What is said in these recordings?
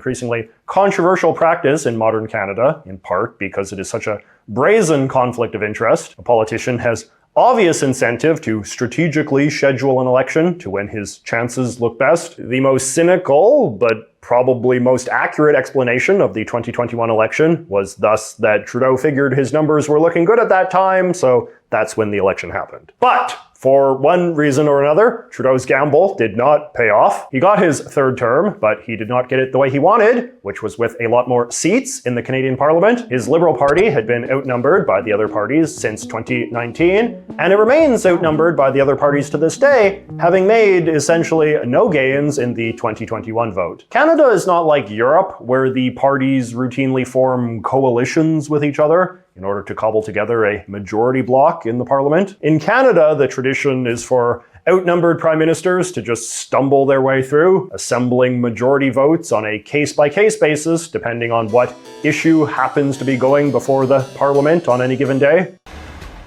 increasingly controversial practice in modern Canada, in part because it is such a brazen conflict of interest. A politician has obvious incentive to strategically schedule an election to when his chances look best. The most cynical, but probably most accurate explanation of the 2021 election was thus that Trudeau figured his numbers were looking good at that time, so that's when the election happened. But for one reason or another, Trudeau's gamble did not pay off. He got his third term, but he did not get it the way he wanted, which was with a lot more seats in the Canadian Parliament. His Liberal Party had been outnumbered by the other parties since 2019, and it remains outnumbered by the other parties to this day, having made essentially no gains in the 2021 vote. Canada is not like Europe, where the parties routinely form coalitions with each other in order to cobble together a majority bloc in the Parliament. In Canada, the tradition is for outnumbered prime ministers to just stumble their way through, assembling majority votes on a case-by-case basis, depending on what issue happens to be going before the Parliament on any given day.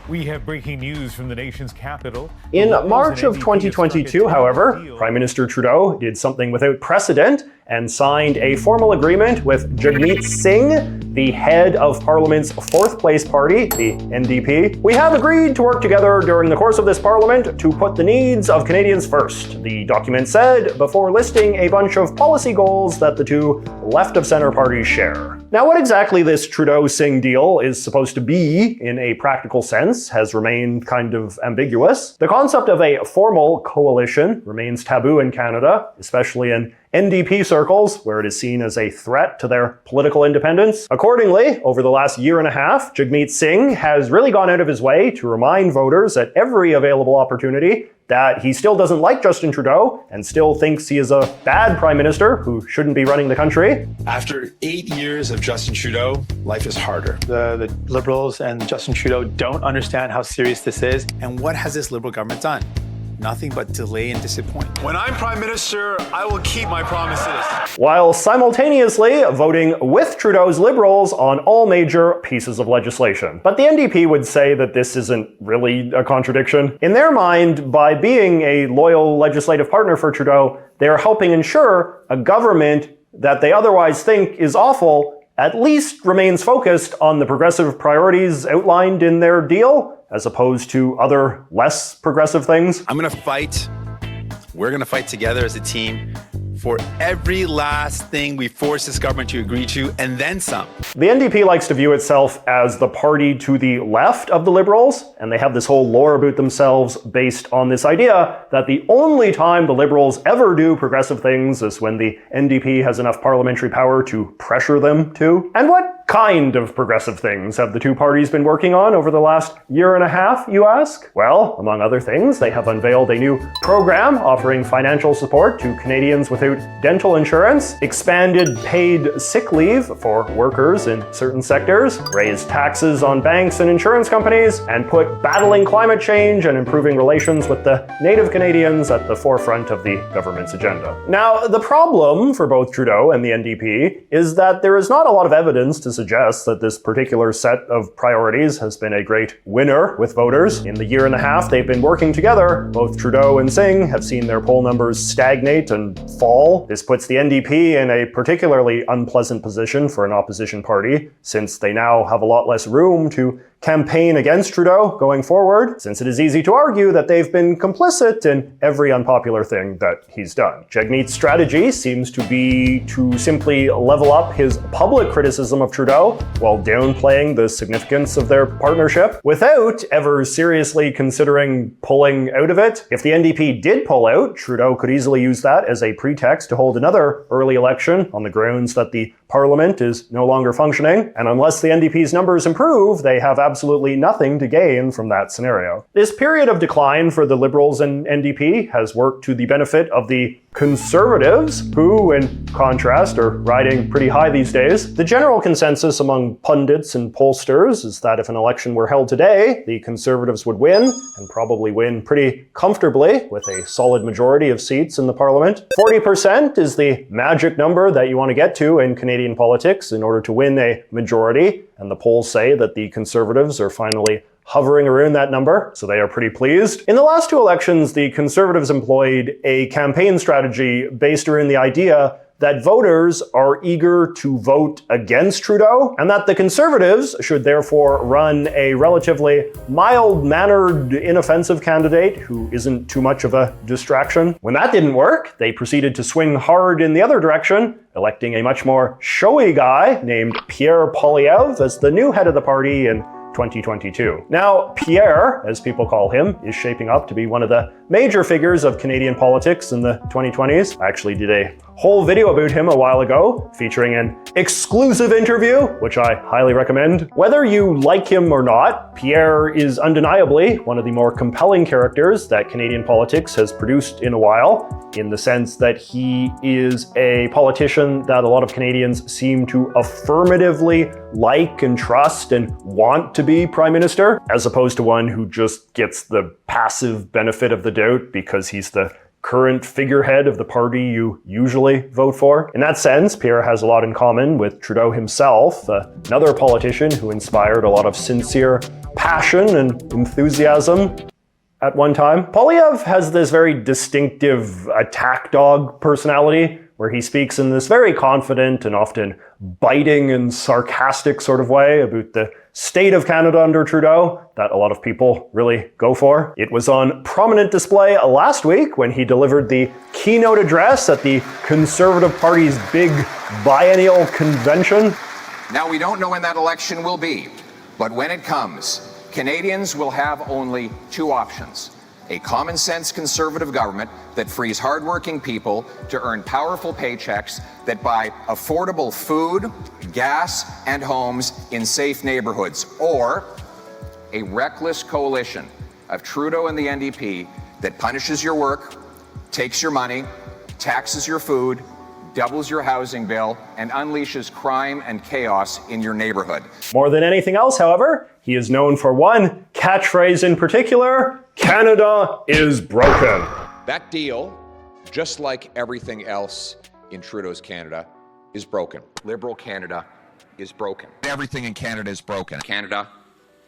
We have breaking news from the nation's capital. In March of 2022, however, Prime Minister Trudeau did something without precedent and signed a formal agreement with Jagmeet Singh, the head of Parliament's fourth place party, the NDP. "We have agreed to work together during the course of this Parliament to put the needs of Canadians first," the document said, before listing a bunch of policy goals that the two left-of-center parties share. Now, what exactly this Trudeau-Singh deal is supposed to be, in a practical sense, has remained kind of ambiguous. The concept of a formal coalition remains taboo in Canada, especially in NDP circles, where it is seen as a threat to their political independence. Accordingly, over the last year and a half, Jagmeet Singh has really gone out of his way to remind voters at every available opportunity that he still doesn't like Justin Trudeau and still thinks he is a bad prime minister who shouldn't be running the country. After 8 years of Justin Trudeau, life is harder. The Liberals and Justin Trudeau don't understand how serious this is. And what has this Liberal government done? Nothing but delay and disappoint. When I'm Prime Minister, I will keep my promises. While simultaneously voting with Trudeau's Liberals on all major pieces of legislation. But the NDP would say that this isn't really a contradiction. In their mind, by being a loyal legislative partner for Trudeau, they are helping ensure a government that they otherwise think is awful at least remains focused on the progressive priorities outlined in their deal, as opposed to other less progressive things. I'm gonna fight. We're gonna fight together as a team for every last thing we force this government to agree to, and then some. The NDP likes to view itself as the party to the left of the Liberals, and they have this whole lore about themselves based on this idea that the only time the Liberals ever do progressive things is when the NDP has enough parliamentary power to pressure them to. And what kind of progressive things have the two parties been working on over the last year and a half, you ask? Well, among other things, they have unveiled a new program offering financial support to Canadians without dental insurance, expanded paid sick leave for workers in certain sectors, raised taxes on banks and insurance companies, and put battling climate change and improving relations with the Native Canadians at the forefront of the government's agenda. Now, the problem for both Trudeau and the NDP is that there is not a lot of evidence to suggest that this particular set of priorities has been a great winner with voters. In the year and a half they've been working together, both Trudeau and Singh have seen their poll numbers stagnate and fall. This puts the NDP in a particularly unpleasant position for an opposition party, since they now have a lot less room to campaign against Trudeau going forward, since it is easy to argue that they've been complicit in every unpopular thing that he's done. Jagmeet's strategy seems to be to simply level up his public criticism of Trudeau while downplaying the significance of their partnership without ever seriously considering pulling out of it. If the NDP did pull out, Trudeau could easily use that as a pretext to hold another early election on the grounds that the Parliament is no longer functioning, and unless the NDP's numbers improve, they have absolutely nothing to gain from that scenario. This period of decline for the Liberals and NDP has worked to the benefit of the Conservatives, who, in contrast, are riding pretty high these days. The general consensus among pundits and pollsters is that if an election were held today, the Conservatives would win, and probably win pretty comfortably, with a solid majority of seats in the Parliament. 40% is the magic number that you want to get to in Canadian politics in order to win a majority, and the polls say that the Conservatives are finally hovering around that number, so they are pretty pleased. In the last two elections, the Conservatives employed a campaign strategy based around the idea that voters are eager to vote against Trudeau, and that the Conservatives should therefore run a relatively mild-mannered, inoffensive candidate who isn't too much of a distraction. When that didn't work, they proceeded to swing hard in the other direction, electing a much more showy guy named Pierre Poilievre as the new head of the party in 2022. Now, Pierre, as people call him, is shaping up to be one of the major figures of Canadian politics in the 2020s. I actually did a whole video about him a while ago, featuring an exclusive interview, which I highly recommend. Whether you like him or not, Pierre is undeniably one of the more compelling characters that Canadian politics has produced in a while, in the sense that he is a politician that a lot of Canadians seem to affirmatively like and trust and want to be Prime Minister, as opposed to one who just gets the passive benefit of the doubt because he's the current figurehead of the party you usually vote for. In that sense, Pierre has a lot in common with Trudeau himself, another politician who inspired a lot of sincere passion and enthusiasm at one time. Poilievre has this very distinctive attack dog personality, where he speaks in this very confident and often biting and sarcastic sort of way about the state of Canada under Trudeau that a lot of people really go for. It was on prominent display last week when he delivered the keynote address at the Conservative Party's big biennial convention. Now, we don't know when that election will be, but when it comes, Canadians will have only two options: a common-sense Conservative government that frees hardworking people to earn powerful paychecks that buy affordable food, gas, and homes in safe neighborhoods, or a reckless coalition of Trudeau and the NDP that punishes your work, takes your money, taxes your food, doubles your housing bill, and unleashes crime and chaos in your neighborhood. More than anything else, however, he is known for one catchphrase in particular: Canada is broken. That deal, just like everything else in Trudeau's Canada, is broken. Liberal Canada is broken. Everything in Canada is broken. Canada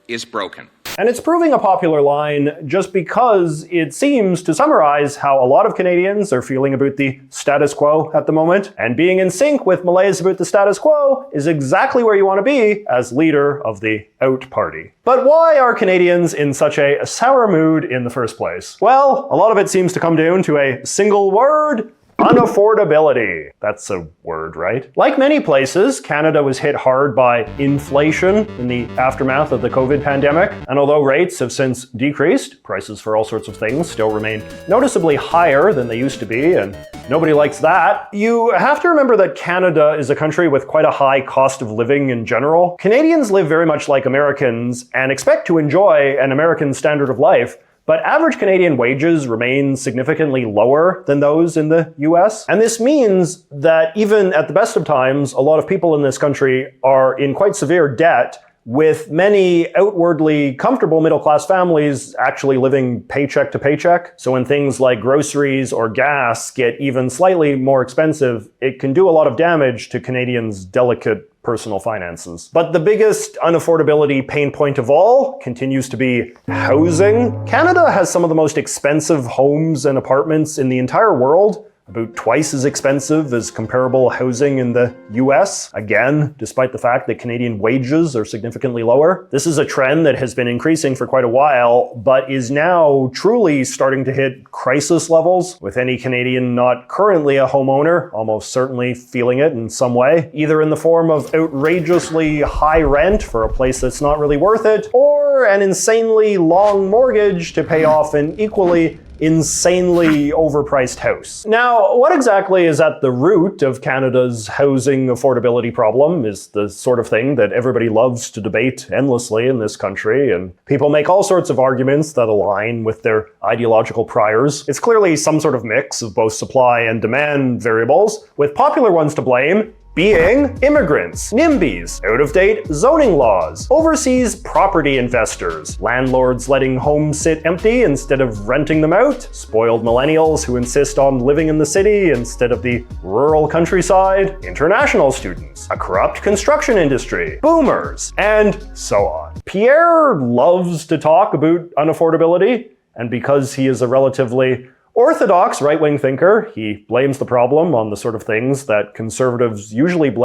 is broken. And it's proving a popular line just because it seems to summarize how a lot of Canadians are feeling about the status quo at the moment. And being in sync with malaise about the status quo is exactly where you want to be as leader of the Out Party. But why are Canadians in such a sour mood in the first place? Well, a lot of it seems to come down to a single word: unaffordability. That's a word, right? Like many places, Canada was hit hard by inflation in the aftermath of the COVID pandemic. And although rates have since decreased, prices for all sorts of things still remain noticeably higher than they used to be, and nobody likes that. You have to remember that Canada is a country with quite a high cost of living in general. Canadians live very much like Americans and expect to enjoy an American standard of life, but average Canadian wages remain significantly lower than those in the US. And this means that even at the best of times, a lot of people in this country are in quite severe debt, with many outwardly comfortable middle-class families actually living paycheck to paycheck. So when things like groceries or gas get even slightly more expensive, it can do a lot of damage to Canadians' delicate personal finances. But the biggest unaffordability pain point of all continues to be housing. Canada has some of the most expensive homes and apartments in the entire world, about twice as expensive as comparable housing in the US, again, despite the fact that Canadian wages are significantly lower. This is a trend that has been increasing for quite a while, but is now truly starting to hit crisis levels, with any Canadian not currently a homeowner almost certainly feeling it in some way, either in the form of outrageously high rent for a place that's not really worth it, or an insanely long mortgage to pay off an equally insanely overpriced house. Now, what exactly is at the root of Canada's housing affordability problem is the sort of thing that everybody loves to debate endlessly in this country, and people make all sorts of arguments that align with their ideological priors. It's clearly some sort of mix of both supply and demand variables, with popular ones to blame being immigrants, NIMBYs, out-of-date zoning laws, overseas property investors, landlords letting homes sit empty instead of renting them out, spoiled millennials who insist on living in the city instead of the rural countryside, international students, a corrupt construction industry, boomers, and so on. Pierre loves to talk about unaffordability, and because he is a relatively orthodox right-wing thinker. He blames the problem on the sort of things that conservatives usually blame